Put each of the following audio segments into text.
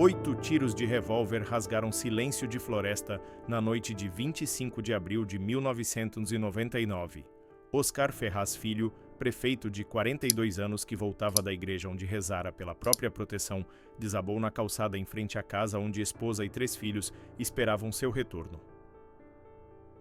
8 tiros de revólver rasgaram silêncio de floresta na noite de 25 de abril de 1999. Oscar Ferraz Filho, prefeito de 42 anos que voltava da igreja onde rezara pela própria proteção, desabou na calçada em frente à casa onde esposa e 3 filhos esperavam seu retorno.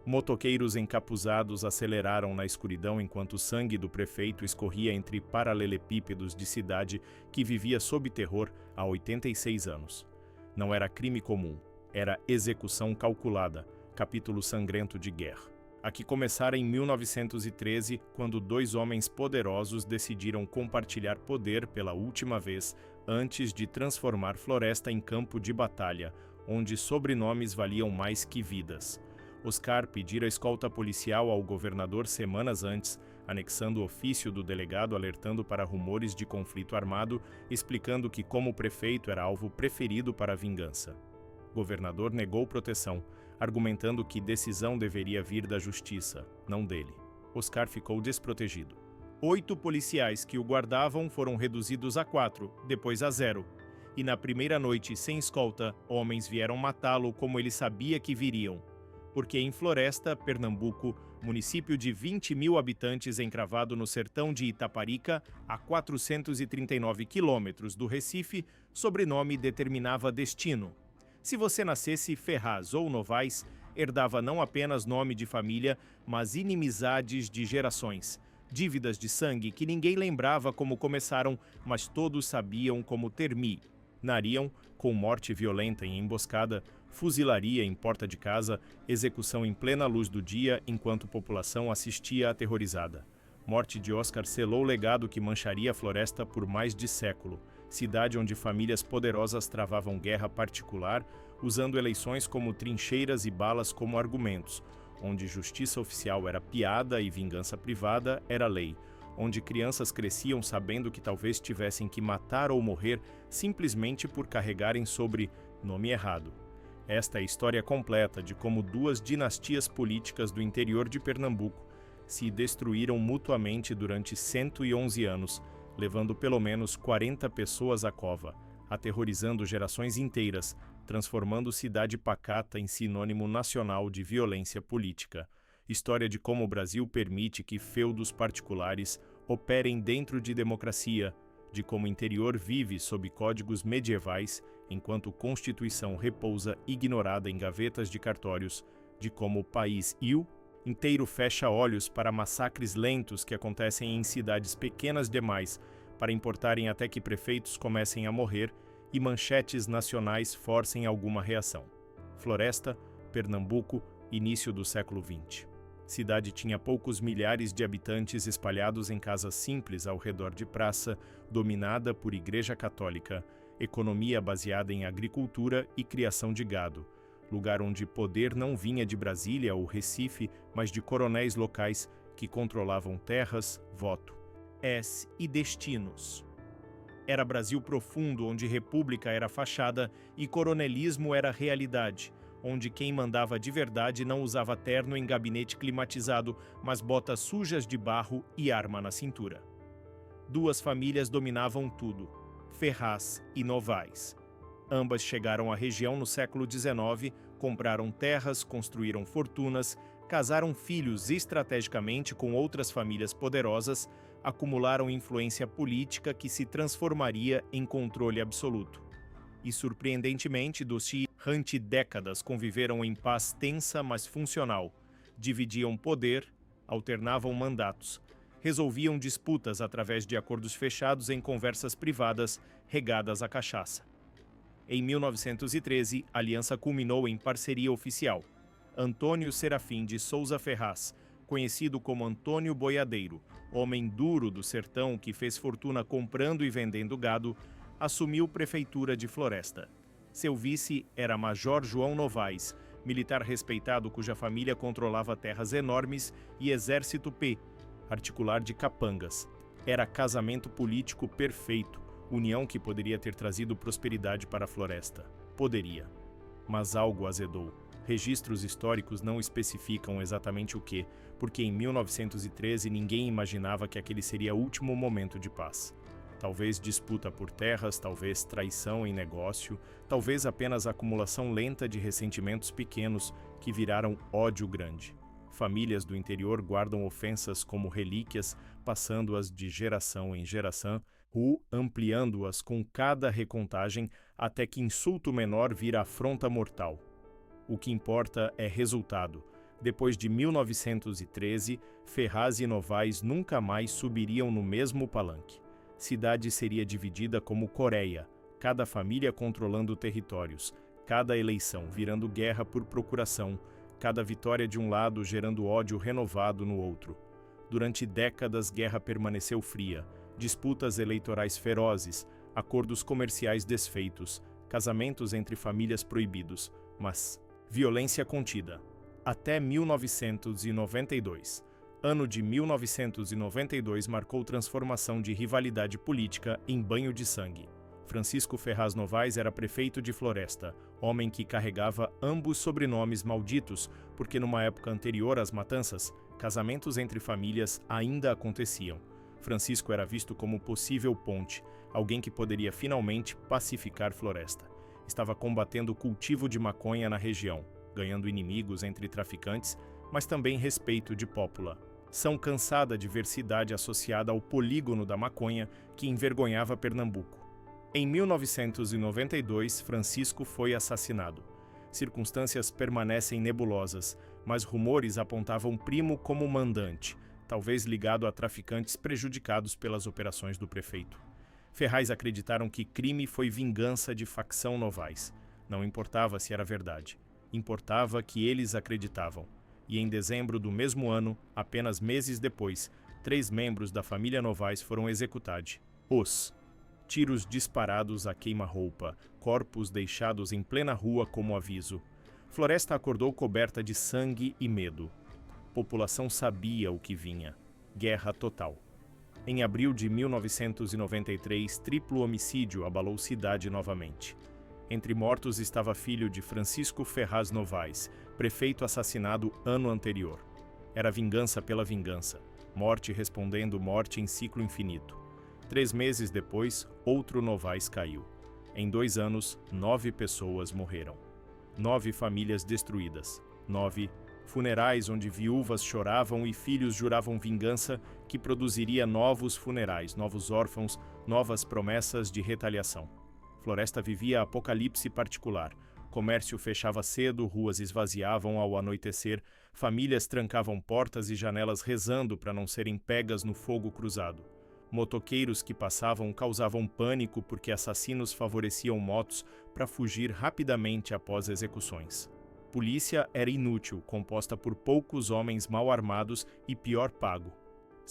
Motoqueiros encapuzados aceleraram na escuridão enquanto o sangue do prefeito escorria entre paralelepípedos de cidade que vivia sob terror há 86 anos. Não era crime comum, era execução calculada, capítulo sangrento de guerra. A que começara em 1913, quando 2 homens poderosos decidiram compartilhar poder pela última vez antes de transformar Floresta em campo de batalha, onde sobrenomes valiam mais que vidas. Oscar pedira escolta policial ao governador semanas antes, anexando o ofício do delegado alertando para rumores de conflito armado, explicando que como prefeito era alvo preferido para a vingança. O governador negou proteção, argumentando que decisão deveria vir da justiça, não dele. Oscar ficou desprotegido. 8 policiais que o guardavam foram reduzidos a 4, depois a 0. E na primeira noite, sem escolta, homens vieram matá-lo como ele sabia que viriam. Porque em Floresta, Pernambuco, município de 20 mil habitantes encravado no sertão de Itaparica, a 439 quilômetros do Recife, sobrenome determinava destino. Se você nascesse Ferraz ou Novaes, herdava não apenas nome de família, mas inimizades de gerações, dívidas de sangue que ninguém lembrava como começaram, mas todos sabiam como terminariam, com morte violenta em emboscada, fuzilaria em porta de casa, execução em plena luz do dia enquanto população assistia aterrorizada. Morte de Oscar selou o legado que mancharia a Floresta por mais de século, cidade onde famílias poderosas travavam guerra particular, usando eleições como trincheiras e balas como argumentos, onde justiça oficial era piada e vingança privada era lei, onde crianças cresciam sabendo que talvez tivessem que matar ou morrer simplesmente por carregarem sobre nome errado. Esta é a história completa de como 2 dinastias políticas do interior de Pernambuco se destruíram mutuamente durante 111 anos, levando pelo menos 40 pessoas à cova, aterrorizando gerações inteiras, transformando cidade pacata em sinônimo nacional de violência política. História de como o Brasil permite que feudos particulares operem dentro de democracia, de como o interior vive sob códigos medievais, enquanto Constituição repousa ignorada em gavetas de cartórios, de como o país inteiro fecha olhos para massacres lentos que acontecem em cidades pequenas demais para importarem até que prefeitos comecem a morrer e manchetes nacionais forcem alguma reação. Floresta, Pernambuco, início do século XX. Cidade tinha poucos milhares de habitantes espalhados em casas simples ao redor de praça, dominada por Igreja Católica, economia baseada em agricultura e criação de gado, lugar onde poder não vinha de Brasília ou Recife, mas de coronéis locais que controlavam terras, voto, e destinos. Era Brasil profundo, onde república era fachada e coronelismo era realidade, onde quem mandava de verdade não usava terno em gabinete climatizado, mas botas sujas de barro e arma na cintura. 2 famílias dominavam tudo, Ferraz e Novaes. Ambas chegaram à região no século XIX, compraram terras, construíram fortunas, casaram filhos estrategicamente com outras famílias poderosas, acumularam influência política que se transformaria em controle absoluto. E, surpreendentemente, durante décadas conviveram em paz tensa, mas funcional. Dividiam poder, alternavam mandatos, resolviam disputas através de acordos fechados em conversas privadas regadas à cachaça. Em 1913, a aliança culminou em parceria oficial. Antônio Serafim de Souza Ferraz, conhecido como Antônio Boiadeiro, homem duro do sertão que fez fortuna comprando e vendendo gado, assumiu prefeitura de Floresta. Seu vice era Major João Novaes, militar respeitado cuja família controlava terras enormes e exército particular de capangas. Era casamento político perfeito, união que poderia ter trazido prosperidade para a Floresta. Poderia. Mas algo azedou. Registros históricos não especificam exatamente o que, porque em 1913 ninguém imaginava que aquele seria o último momento de paz. Talvez disputa por terras, talvez traição em negócio, talvez apenas acumulação lenta de ressentimentos pequenos que viraram ódio grande. Famílias do interior guardam ofensas como relíquias, passando-as de geração em geração, ou ampliando-as com cada recontagem até que insulto menor vira afronta mortal. O que importa é resultado. Depois de 1913, Ferraz e Novaes nunca mais subiriam no mesmo palanque. Cidade seria dividida como Coreia, cada família controlando territórios, cada eleição virando guerra por procuração, cada vitória de um lado gerando ódio renovado no outro. Durante décadas, guerra permaneceu fria, disputas eleitorais ferozes, acordos comerciais desfeitos, casamentos entre famílias proibidos, mas violência contida. Até 1992. Ano de 1992 marcou transformação de rivalidade política em banho de sangue. Francisco Ferraz Novaes era prefeito de Floresta, homem que carregava ambos sobrenomes malditos, porque numa época anterior às matanças, casamentos entre famílias ainda aconteciam. Francisco era visto como possível ponte, alguém que poderia finalmente pacificar Floresta. Estava combatendo o cultivo de maconha na região, ganhando inimigos entre traficantes, mas também respeito de pópula. São cansada de ver cidade associada ao polígono da maconha que envergonhava Pernambuco. Em 1992, Francisco foi assassinado. Circunstâncias permanecem nebulosas, mas rumores apontavam primo como mandante, talvez ligado a traficantes prejudicados pelas operações do prefeito. Ferraz acreditaram que crime foi vingança de facção Novaes. Não importava se era verdade. Importava que eles acreditavam. E em dezembro do mesmo ano, apenas meses depois, 3 membros da família Novaes foram executados. Tiros disparados a queima-roupa, corpos deixados em plena rua como aviso. Floresta acordou coberta de sangue e medo. População sabia o que vinha. Guerra total. Em abril de 1993, triplo homicídio abalou cidade novamente. Entre mortos estava filho de Francisco Ferraz Novaes, prefeito assassinado ano anterior. Era vingança pela vingança, morte respondendo morte em ciclo infinito. 3 meses depois, outro Novaes caiu. Em 2 anos, 9 pessoas morreram. 9 famílias destruídas. 9 funerais onde viúvas choravam e filhos juravam vingança que produziria novos funerais, novos órfãos, novas promessas de retaliação. Floresta vivia apocalipse particular. Comércio fechava cedo, ruas esvaziavam ao anoitecer, famílias trancavam portas e janelas rezando para não serem pegas no fogo cruzado. Motoqueiros que passavam causavam pânico porque assassinos favoreciam motos para fugir rapidamente após execuções. Polícia era inútil, composta por poucos homens mal armados e pior pago.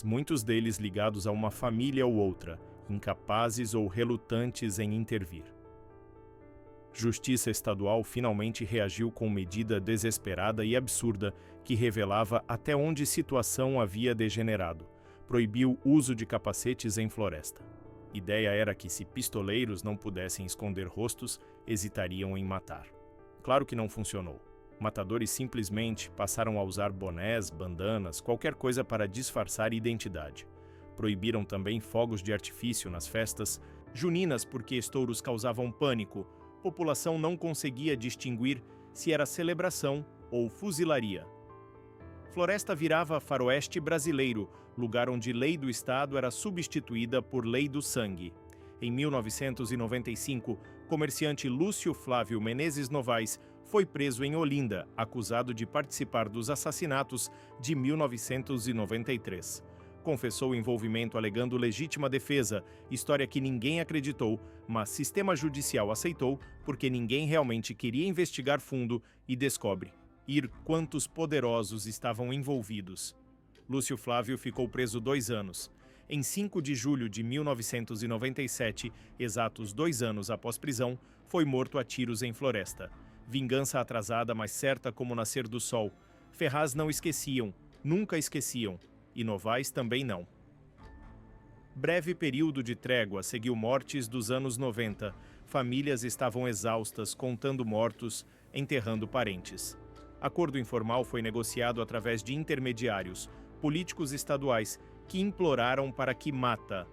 Muitos deles ligados a uma família ou outra, incapazes ou relutantes em intervir. Justiça estadual finalmente reagiu com medida desesperada e absurda que revelava até onde situação havia degenerado. Proibiu uso de capacetes em Floresta. Ideia era que se pistoleiros não pudessem esconder rostos, hesitariam em matar. Claro que não funcionou. Matadores simplesmente passaram a usar bonés, bandanas, qualquer coisa para disfarçar identidade. Proibiram também fogos de artifício nas festas juninas porque estouros causavam pânico. População não conseguia distinguir se era celebração ou fuzilaria. Floresta virava faroeste brasileiro, lugar onde lei do Estado era substituída por lei do sangue. Em 1995, comerciante Lúcio Flávio Menezes Novaes foi preso em Olinda, acusado de participar dos assassinatos de 1993. Confessou envolvimento alegando legítima defesa, história que ninguém acreditou, mas sistema judicial aceitou porque ninguém realmente queria investigar fundo e descobre quantos poderosos estavam envolvidos. Lúcio Flávio ficou preso 2 anos. Em 5 de julho de 1997, exatos 2 anos após prisão, foi morto a tiros em Floresta. Vingança atrasada, mas certa como o nascer do sol. Ferraz não esqueciam, nunca esqueciam, e Novaes também não. Breve período de trégua seguiu mortes dos anos 90. Famílias estavam exaustas, contando mortos, enterrando parentes. Acordo informal foi negociado através de intermediários, políticos estaduais, que imploraram para que Mata,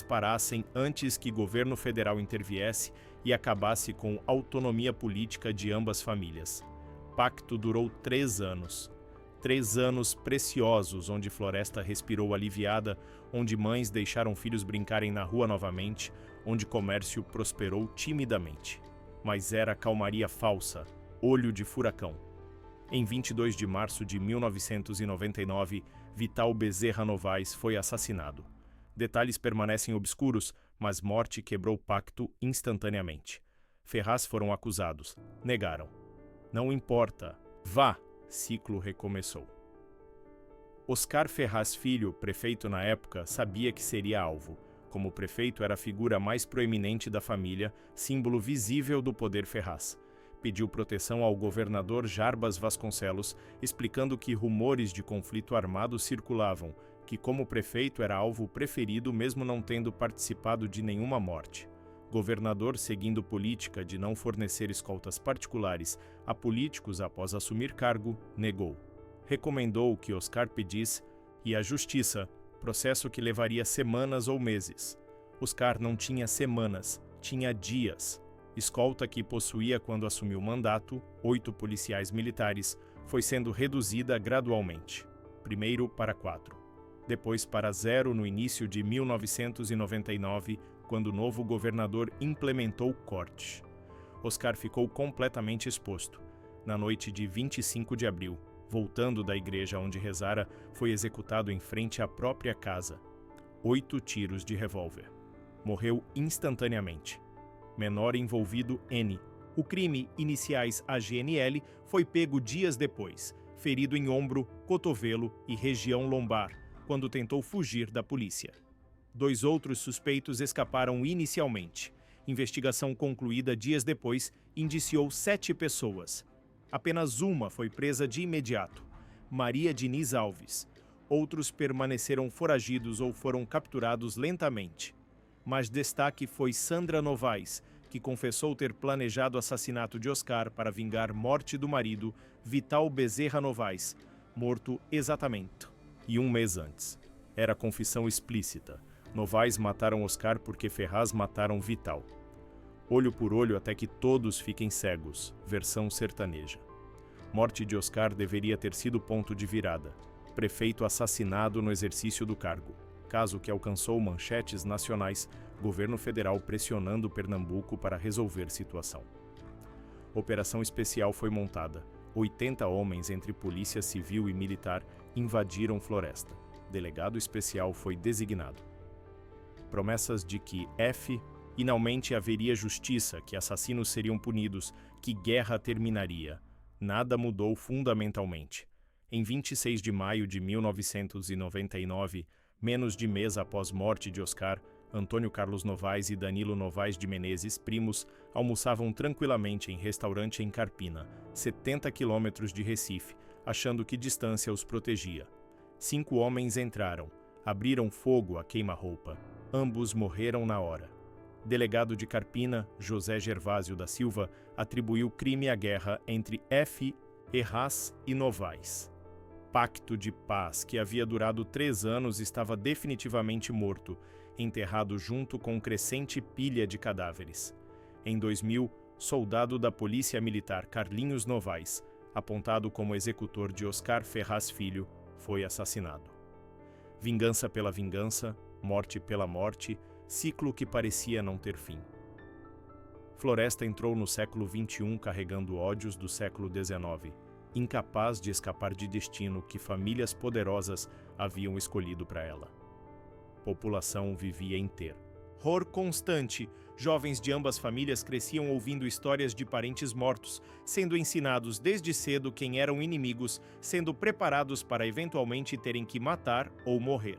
parassem antes que governo federal interviesse e acabasse com a autonomia política de ambas famílias. Pacto durou 3 anos. 3 anos preciosos, onde Floresta respirou aliviada, onde mães deixaram filhos brincarem na rua novamente, onde comércio prosperou timidamente. Mas era calmaria falsa, olho de furacão. Em 22 de março de 1999, Vital Bezerra Novaes foi assassinado. Detalhes permanecem obscuros, mas morte quebrou o pacto instantaneamente. Ferraz foram acusados. Negaram. Não importa. Vá! Ciclo recomeçou. Oscar Ferraz Filho, prefeito na época, sabia que seria alvo. Como prefeito, era a figura mais proeminente da família, símbolo visível do poder Ferraz. Pediu proteção ao governador Jarbas Vasconcelos, explicando que rumores de conflito armado circulavam, que como prefeito era alvo preferido mesmo não tendo participado de nenhuma morte. Governador, seguindo política de não fornecer escoltas particulares a políticos após assumir cargo, negou. Recomendou que Oscar pedisse e a justiça, processo que levaria semanas ou meses. Oscar não tinha semanas, tinha dias. Escolta que possuía quando assumiu o mandato, 8 policiais militares, foi sendo reduzida gradualmente. Primeiro para 4. Depois para 0 no início de 1999, quando o novo governador implementou o corte. Oscar ficou completamente exposto. Na noite de 25 de abril, voltando da igreja onde rezara, foi executado em frente à própria casa. 8 tiros de revólver. Morreu instantaneamente. Menor envolvido N. O crime, iniciais AGNL, foi pego dias depois, ferido em ombro, cotovelo e região lombar, quando tentou fugir da polícia. 2 outros suspeitos escaparam inicialmente. Investigação concluída dias depois indiciou 7 pessoas. Apenas uma foi presa de imediato, Maria Diniz Alves. Outros permaneceram foragidos ou foram capturados lentamente. Mas destaque foi Sandra Novaes, que confessou ter planejado o assassinato de Oscar para vingar morte do marido, Vital Bezerra Novaes, morto exatamente 1 mês antes. Era confissão explícita. Novaes mataram Oscar porque Ferraz mataram Vital. Olho por olho até que todos fiquem cegos. Versão sertaneja. Morte de Oscar deveria ter sido ponto de virada. Prefeito assassinado no exercício do cargo. Caso que alcançou manchetes nacionais, governo federal pressionando Pernambuco para resolver situação. Operação especial foi montada. 80 homens entre polícia civil e militar invadiram Floresta. Delegado especial foi designado. Promessas de que finalmente haveria justiça, que assassinos seriam punidos, que guerra terminaria. Nada mudou fundamentalmente. Em 26 de maio de 1999, menos de mês após morte de Oscar, Antônio Carlos Novaes e Danilo Novaes de Menezes, primos, almoçavam tranquilamente em restaurante em Carpina, 70 quilômetros de Recife, achando que distância os protegia. 5 homens entraram, abriram fogo a queima-roupa. Ambos morreram na hora. Delegado de Carpina, José Gervásio da Silva, atribuiu crime à guerra entre Ferraz e Novaes. Pacto de paz, que havia durado 3 anos, estava definitivamente morto, enterrado junto com crescente pilha de cadáveres. Em 2000, soldado da Polícia Militar Carlinhos Novaes, apontado como executor de Oscar Ferraz Filho, foi assassinado. Vingança pela vingança, morte pela morte, ciclo que parecia não ter fim. Floresta entrou no século XXI carregando ódios do século XIX, incapaz de escapar de destino que famílias poderosas haviam escolhido para ela. População vivia em terror constante. Jovens de ambas famílias cresciam ouvindo histórias de parentes mortos, sendo ensinados desde cedo quem eram inimigos, sendo preparados para eventualmente terem que matar ou morrer.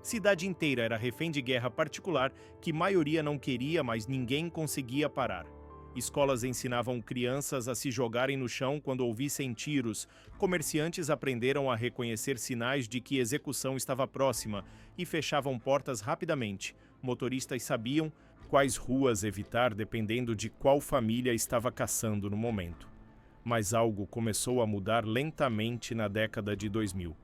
Cidade inteira era refém de guerra particular que maioria não queria, mas ninguém conseguia parar. Escolas ensinavam crianças a se jogarem no chão quando ouvissem tiros. Comerciantes aprenderam a reconhecer sinais de que execução estava próxima e fechavam portas rapidamente. Motoristas sabiam quais ruas evitar dependendo de qual família estava caçando no momento. Mas algo começou a mudar lentamente na década de 2000.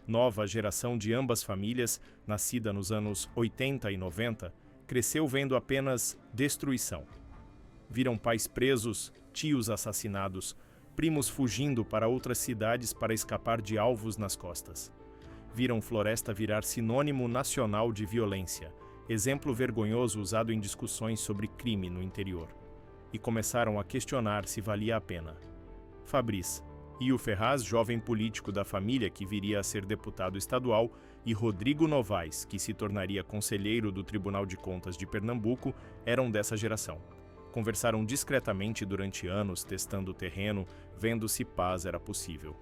Nova geração de ambas famílias, nascida nos anos 80 e 90, cresceu vendo apenas destruição. Viram pais presos, tios assassinados, primos fugindo para outras cidades para escapar de alvos nas costas. Viram Floresta virar sinônimo nacional de violência, exemplo vergonhoso usado em discussões sobre crime no interior. E começaram a questionar se valia a pena. Fabrício Io Ferraz, jovem político da família que viria a ser deputado estadual, e Rodrigo Novaes, que se tornaria conselheiro do Tribunal de Contas de Pernambuco, eram dessa geração. Conversaram discretamente durante anos, testando o terreno, vendo se paz era possível.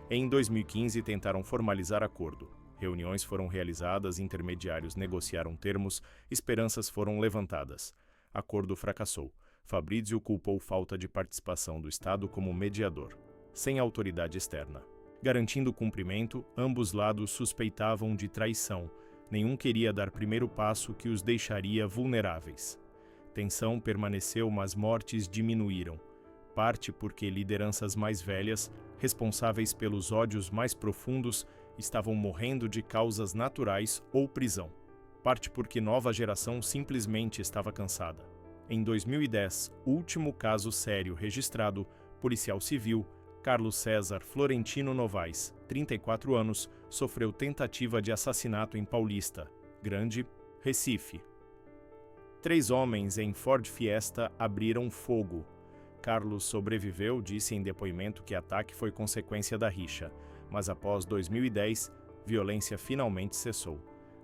Em 2015, tentaram formalizar acordo. Reuniões foram realizadas, intermediários negociaram termos, esperanças foram levantadas. Acordo fracassou. Fabrício culpou falta de participação do Estado como mediador, sem autoridade externa. Garantindo o cumprimento, ambos lados suspeitavam de traição. Nenhum queria dar primeiro passo que os deixaria vulneráveis. Tensão permaneceu, mas mortes diminuíram. Parte porque lideranças mais velhas, responsáveis pelos ódios mais profundos, estavam morrendo de causas naturais ou prisão. Parte porque nova geração simplesmente estava cansada. Em 2010, último caso sério registrado, policial civil, Carlos César Florentino Novaes, 34 anos, sofreu tentativa de assassinato em Paulista, Grande, Recife. 3 homens em Ford Fiesta abriram fogo. Carlos sobreviveu, disse em depoimento que o ataque foi consequência da rixa, mas após 2010, violência finalmente cessou.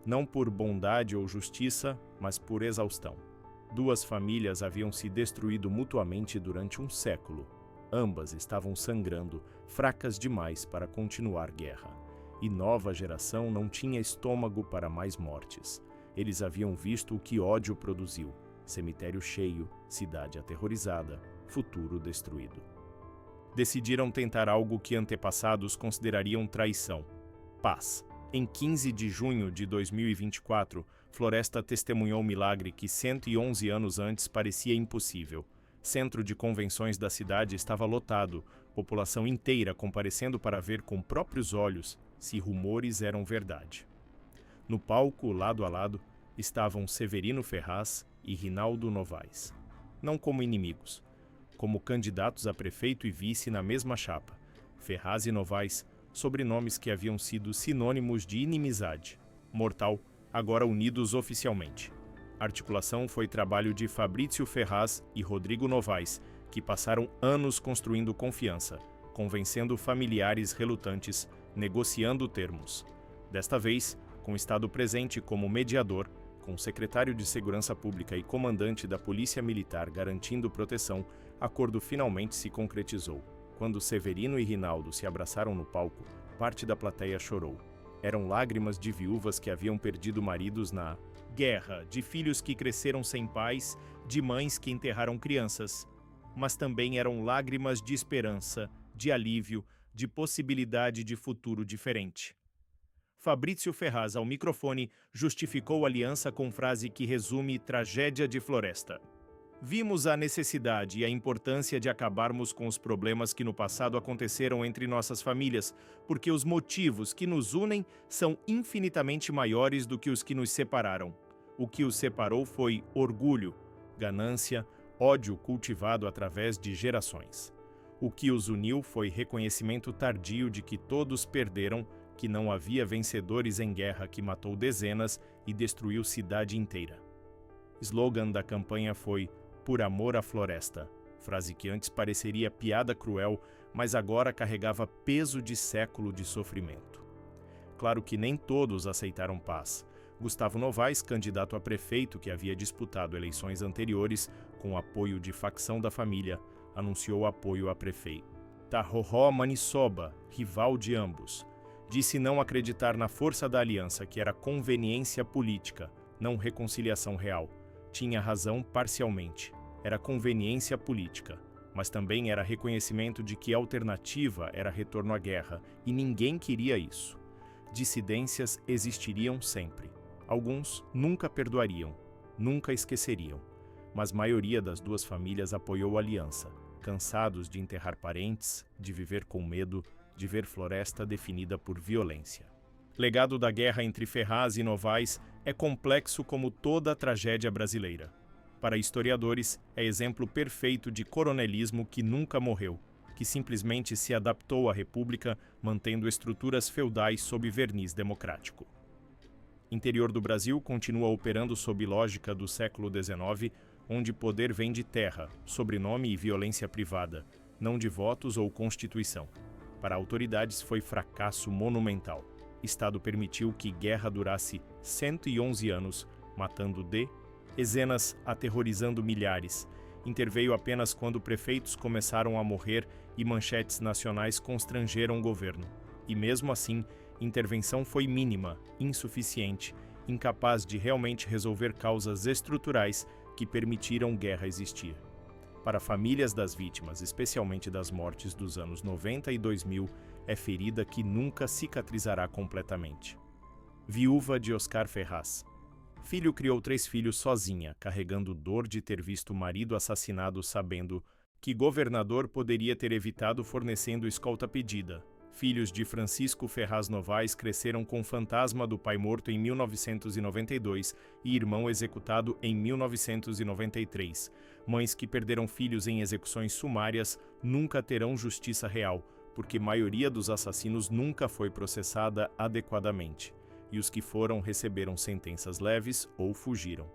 Não por bondade ou justiça, mas por exaustão. 2 famílias haviam se destruído mutuamente durante um século. Ambas estavam sangrando, fracas demais para continuar guerra. E nova geração não tinha estômago para mais mortes. Eles haviam visto o que ódio produziu: cemitério cheio, cidade aterrorizada, futuro destruído. Decidiram tentar algo que antepassados considerariam traição: paz. Em 15 de junho de 2024, Floresta testemunhou um milagre que 111 anos antes parecia impossível. Centro de convenções da cidade estava lotado, população inteira comparecendo para ver com próprios olhos se rumores eram verdade. No palco, lado a lado, estavam Severino Ferraz e Rinaldo Novaes. Não como inimigos, como candidatos a prefeito e vice na mesma chapa. Ferraz e Novaes, sobrenomes que haviam sido sinônimos de inimizade. Mortal, agora unidos oficialmente. A articulação foi trabalho de Fabrício Ferraz e Rodrigo Novaes, que passaram anos construindo confiança, convencendo familiares relutantes, negociando termos. Desta vez, com o Estado presente como mediador, com o secretário de Segurança Pública e comandante da Polícia Militar garantindo proteção, acordo finalmente se concretizou. Quando Severino e Rinaldo se abraçaram no palco, parte da plateia chorou. Eram lágrimas de viúvas que haviam perdido maridos na guerra, de filhos que cresceram sem pais, de mães que enterraram crianças. Mas também eram lágrimas de esperança, de alívio, de possibilidade de futuro diferente. Fabrício Ferraz, ao microfone, justificou a aliança com frase que resume tragédia de Floresta. Vimos a necessidade e a importância de acabarmos com os problemas que no passado aconteceram entre nossas famílias, porque os motivos que nos unem são infinitamente maiores do que os que nos separaram. O que os separou foi orgulho, ganância, ódio cultivado através de gerações. O que os uniu foi reconhecimento tardio de que todos perderam, que não havia vencedores em guerra que matou dezenas e destruiu cidade inteira. Slogan da campanha foi "Por amor à floresta", frase que antes pareceria piada cruel, mas agora carregava peso de século de sofrimento. Claro que nem todos aceitaram paz. Gustavo Novaes, candidato a prefeito que havia disputado eleições anteriores com apoio de facção da família, anunciou apoio a prefeito. Tarroró Maniçoba, rival de ambos, disse não acreditar na força da aliança, que era conveniência política, não reconciliação real. Tinha razão parcialmente. Era conveniência política, mas também era reconhecimento de que a alternativa era retorno à guerra, e ninguém queria isso. Dissidências existiriam sempre. Alguns nunca perdoariam, nunca esqueceriam, mas a maioria das duas famílias apoiou a aliança, cansados de enterrar parentes, de viver com medo, de ver floresta definida por violência. Legado da guerra entre Ferraz e Novaes é complexo como toda a tragédia brasileira. Para historiadores, é exemplo perfeito de coronelismo que nunca morreu, que simplesmente se adaptou à república, mantendo estruturas feudais sob verniz democrático. Interior do Brasil continua operando sob lógica do século XIX, onde poder vem de terra, sobrenome e violência privada, não de votos ou constituição. Para autoridades foi fracasso monumental. Estado permitiu que guerra durasse 111 anos, matando dezenas, aterrorizando milhares. Interveio apenas quando prefeitos começaram a morrer e manchetes nacionais constrangeram o governo. E mesmo assim, intervenção foi mínima, insuficiente, incapaz de realmente resolver causas estruturais que permitiram guerra existir. Para famílias das vítimas, especialmente das mortes dos anos 90 e 2000, é ferida que nunca cicatrizará completamente. Viúva de Oscar Ferraz. Filho criou 3 filhos sozinha, carregando dor de ter visto o marido assassinado sabendo que governador poderia ter evitado fornecendo escolta pedida. Filhos de Francisco Ferraz Novaes cresceram com o fantasma do pai morto em 1992 e irmão executado em 1993. Mães que perderam filhos em execuções sumárias nunca terão justiça real, porque a maioria dos assassinos nunca foi processada adequadamente, e os que foram receberam sentenças leves ou fugiram.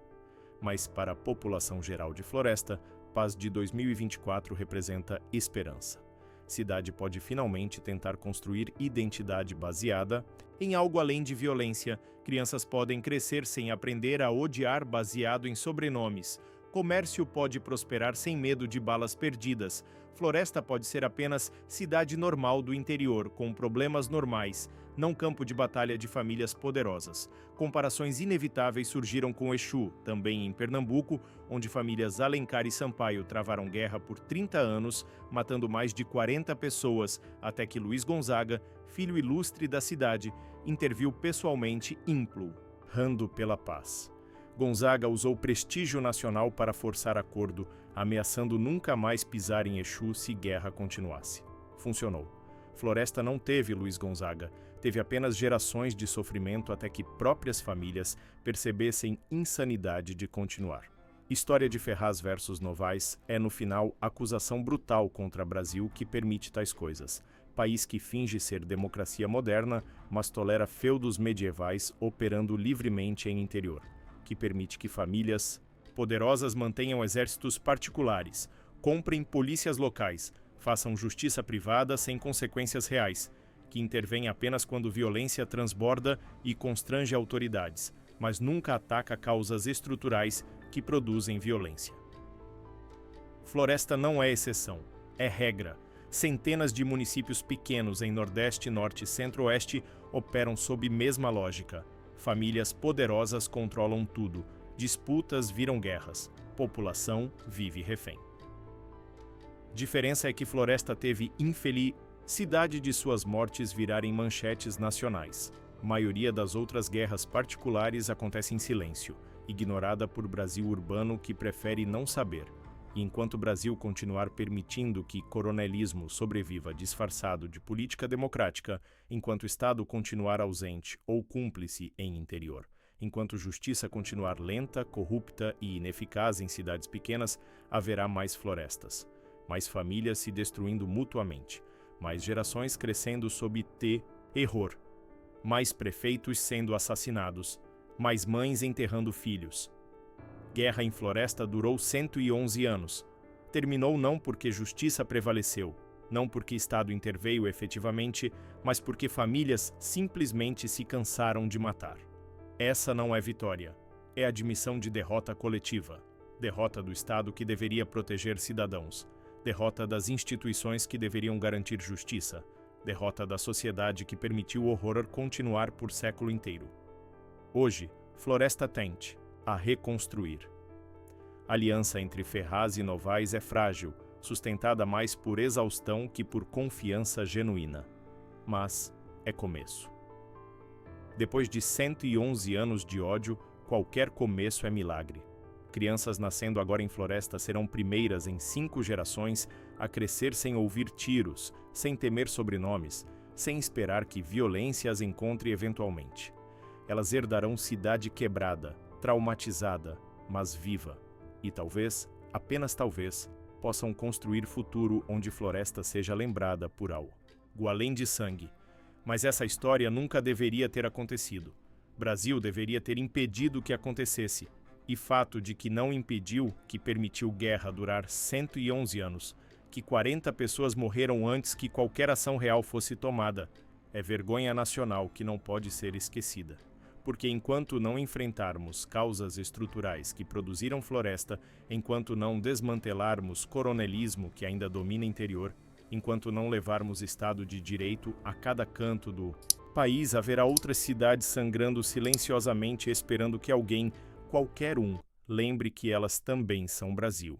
Mas para a população geral de Floresta, Paz de 2024 representa esperança. Cidade pode finalmente tentar construir identidade baseada em algo além de violência. Crianças podem crescer sem aprender a odiar baseado em sobrenomes. Comércio pode prosperar sem medo de balas perdidas. Floresta pode ser apenas cidade normal do interior, com problemas normais, não campo de batalha de famílias poderosas. Comparações inevitáveis surgiram com Exu, também em Pernambuco, onde famílias Alencar e Sampaio travaram guerra por 30 anos, matando mais de 40 pessoas, até que Luiz Gonzaga, filho ilustre da cidade, interviu pessoalmente implorando pela paz. Gonzaga usou prestígio nacional para forçar acordo, ameaçando nunca mais pisar em Exu se guerra continuasse. Funcionou. Floresta não teve Luiz Gonzaga, teve apenas gerações de sofrimento até que próprias famílias percebessem insanidade de continuar. História de Ferraz versus Novaes é, no final, acusação brutal contra o Brasil que permite tais coisas. País que finge ser democracia moderna, mas tolera feudos medievais operando livremente em interior, que permite que famílias poderosas mantenham exércitos particulares, comprem polícias locais, façam justiça privada sem consequências reais, que intervém apenas quando violência transborda e constrange autoridades, mas nunca ataca causas estruturais que produzem violência. Floresta não é exceção, é regra. Centenas de municípios pequenos em Nordeste, Norte e Centro-Oeste operam sob mesma lógica. Famílias poderosas controlam tudo, disputas viram guerras, população vive refém. Diferença é que Floresta teve infelicidade de suas mortes virarem manchetes nacionais. Maioria das outras guerras particulares acontece em silêncio, ignorada por Brasil urbano que prefere não saber. E enquanto o Brasil continuar permitindo que coronelismo sobreviva disfarçado de política democrática, enquanto o Estado continuar ausente ou cúmplice em interior, enquanto justiça continuar lenta, corrupta e ineficaz em cidades pequenas, haverá mais florestas, mais famílias se destruindo mutuamente, mais gerações crescendo sob terror, mais prefeitos sendo assassinados, mais mães enterrando filhos. Guerra em Floresta durou 111 anos. Terminou não porque justiça prevaleceu, não porque Estado interveio efetivamente, mas porque famílias simplesmente se cansaram de matar. Essa não é vitória, é admissão de derrota coletiva. Derrota do Estado que deveria proteger cidadãos. Derrota das instituições que deveriam garantir justiça. Derrota da sociedade que permitiu o horror continuar por século inteiro. Hoje, Floresta tente a reconstruir. A aliança entre Ferraz e Novaes é frágil, sustentada mais por exaustão que por confiança genuína. Mas é começo. Depois de 111 anos de ódio, qualquer começo é milagre. Crianças nascendo agora em Floresta serão primeiras em 5 gerações a crescer sem ouvir tiros, sem temer sobrenomes, sem esperar que violência as encontre eventualmente. Elas herdarão cidade quebrada, traumatizada, mas viva. E talvez, apenas talvez, possam construir futuro onde floresta seja lembrada por algo além de sangue. Mas essa história nunca deveria ter acontecido. Brasil deveria ter impedido que acontecesse. E fato de que não impediu, que permitiu guerra durar 111 anos, que 40 pessoas morreram antes que qualquer ação real fosse tomada, é vergonha nacional que não pode ser esquecida. Porque enquanto não enfrentarmos causas estruturais que produziram floresta, enquanto não desmantelarmos coronelismo que ainda domina interior, enquanto não levarmos Estado de Direito a cada canto do país, haverá outras cidades sangrando silenciosamente esperando que alguém, qualquer um, lembre que elas também são Brasil.